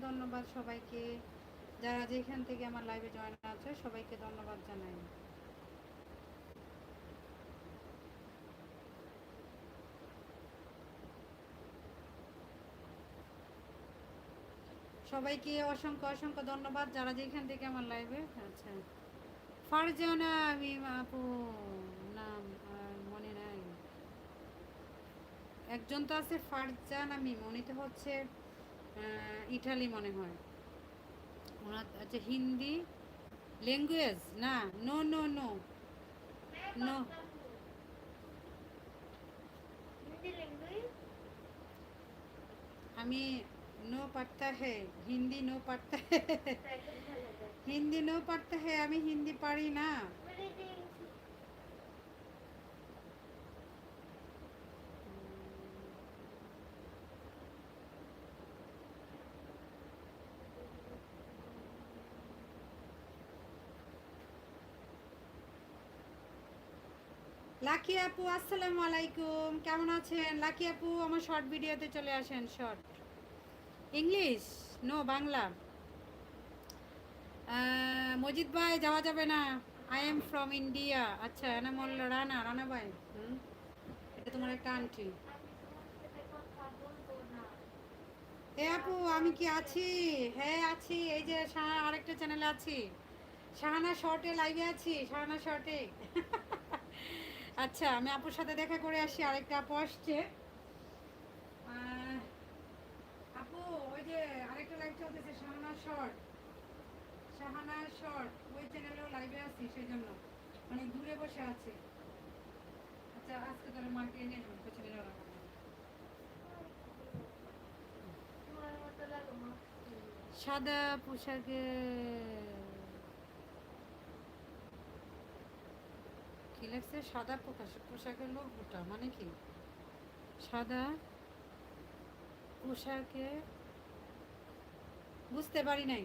ধন্যবাদ সবাইকে, যারা যেখান থেকে আমার লাইভে জয়েন আছে সবাইকে ধন্যবাদ জানাই। সবাইকে অসংখ্য অসংখ্য ধন্যবাদ যারা যেখান থেকে আমার লাইভে। আচ্ছা, ফারজানা মিম আপু নাম আর মনে নাই। একজন তো আছে ফারজানা মিম, উনি তো হচ্ছে ইটালি মনে হয় ওনার। আচ্ছা, হিন্দি ল্যাঙ্গুয়েজ না, নো নো নো নো, আমি नो पढ़ता है हिंदी, नो पढ़ता है हिंदी नो पढ़ता है, আমি হিন্দি পারি না। লাকি আপু আসসালামু আলাইকুম, কেমন আছেন? লাকি আপু আমার শর্ট ভিডিওতে চলে আসেন। Short English, no Bangla. Majid ভাই যাওয়া যাবে না, আই এম ফ্রম ইন্ডিয়া। আচ্ছা, এনাম রানা, রানা ভাই, এটা তোমার একটা আন্টি। হ্যাঁ আপু, আমি কি আছি? হ্যাঁ আছি, এই যে আরেকটা চ্যানেলে আছি, শাহানা শর্টে লাইভে আছি, শাহানা শর্টে আচ্ছা, আমি আপুর সাথে দেখা করে আসি, আরেকটা আপু আসছে। আপু ওই যে আরেকটা লাইভ চলতেছে শাহানা শর্ট, শাহানা শর্ট, ওই চ্যানেলেও লাইভে আছি, সেই জন্য মানে দূরে বসে আছে। আচ্ছা, আজকে তাহলে মার্কেটে নিয়ে যাবো, পেছনে যাওয়া সাদা পোশাকে কি লাগছে? সাদা পোশাকের লোক ওটা মানে কি? সাদা পোশাকে বুঝতে পারি নাই।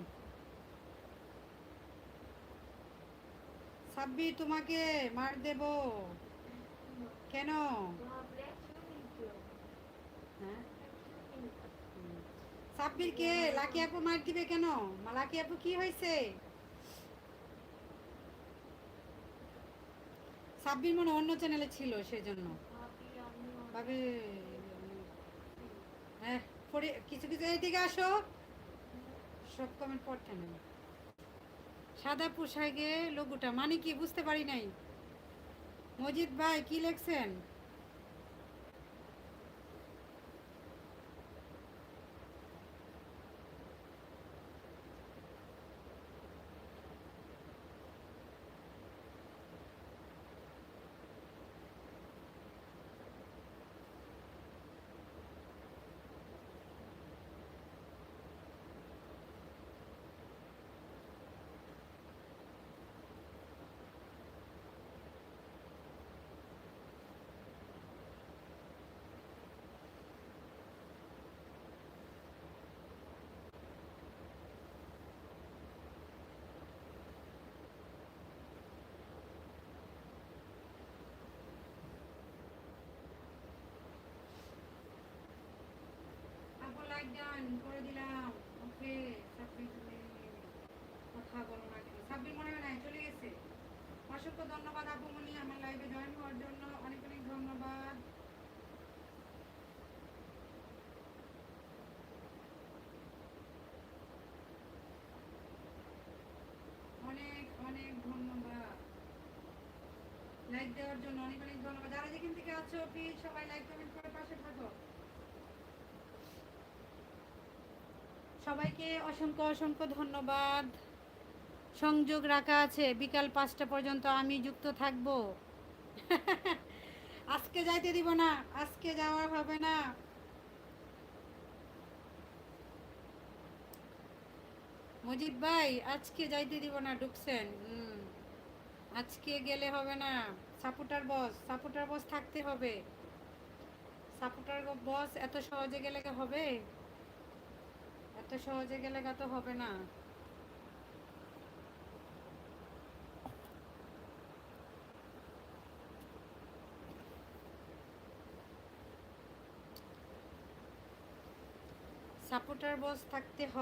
সাব্বি তোমাকে মার দেব। কেন? হ্যাঁ, সাব্বিরকে লাকি আপু মার দিবে কেন? লাকি আপু কি হয়েছে? সাব্বির মনে অন্য চ্যানেলে ছিল, সেজন্য ভাবে। হ্যাঁ, পরে কিছু কিছু এইদিকে আসো, সব কমেন্ট পড়তে নেই। সাদা পোশাকে লোগোটা মানে কি বুঝতে পারি নাই। মজিদ ভাই কি লেখছেন? আপু লাইক ডান করে দিলাম। ওকে, সাব্বির তুমি কথা বলো না কেন? সাব্বির মনে হয় নাই, চলে গেছে। অসংখ্য ধন্যবাদ আপু মনি আমার লাইভে জয়েন হওয়ার জন্য, অনেক অনেক ধন্যবাদ। অনেক অনেক ধন্যবাদ লাইক দেওয়ার জন্য, অনেক অনেক ধন্যবাদ। যারা যেখান থেকে আছো প্লিজ সবাই লাইক কমেন্ট করে পাশে থাকো। সবাইকে অসংখ্য অসংখ্য ধন্যবাদ। সংযোগ রাখা আছে বিকাল 5টা পর্যন্ত, আমি যুক্ত থাকব। আজকে যাইতে দিব না, আজকে যাওয়া হবে না। মজিদ ভাই আজকে যাইতে দিব না, ঢুকছেন? আজকে গেলে হবে না। সাপোর্টার বস থাকতে হবে। সাপোর্টার বস এত সহজে গেলে হবে? এত সহজে গেলে তো হবে না। সাপোর্টার বস থাকতে হবে।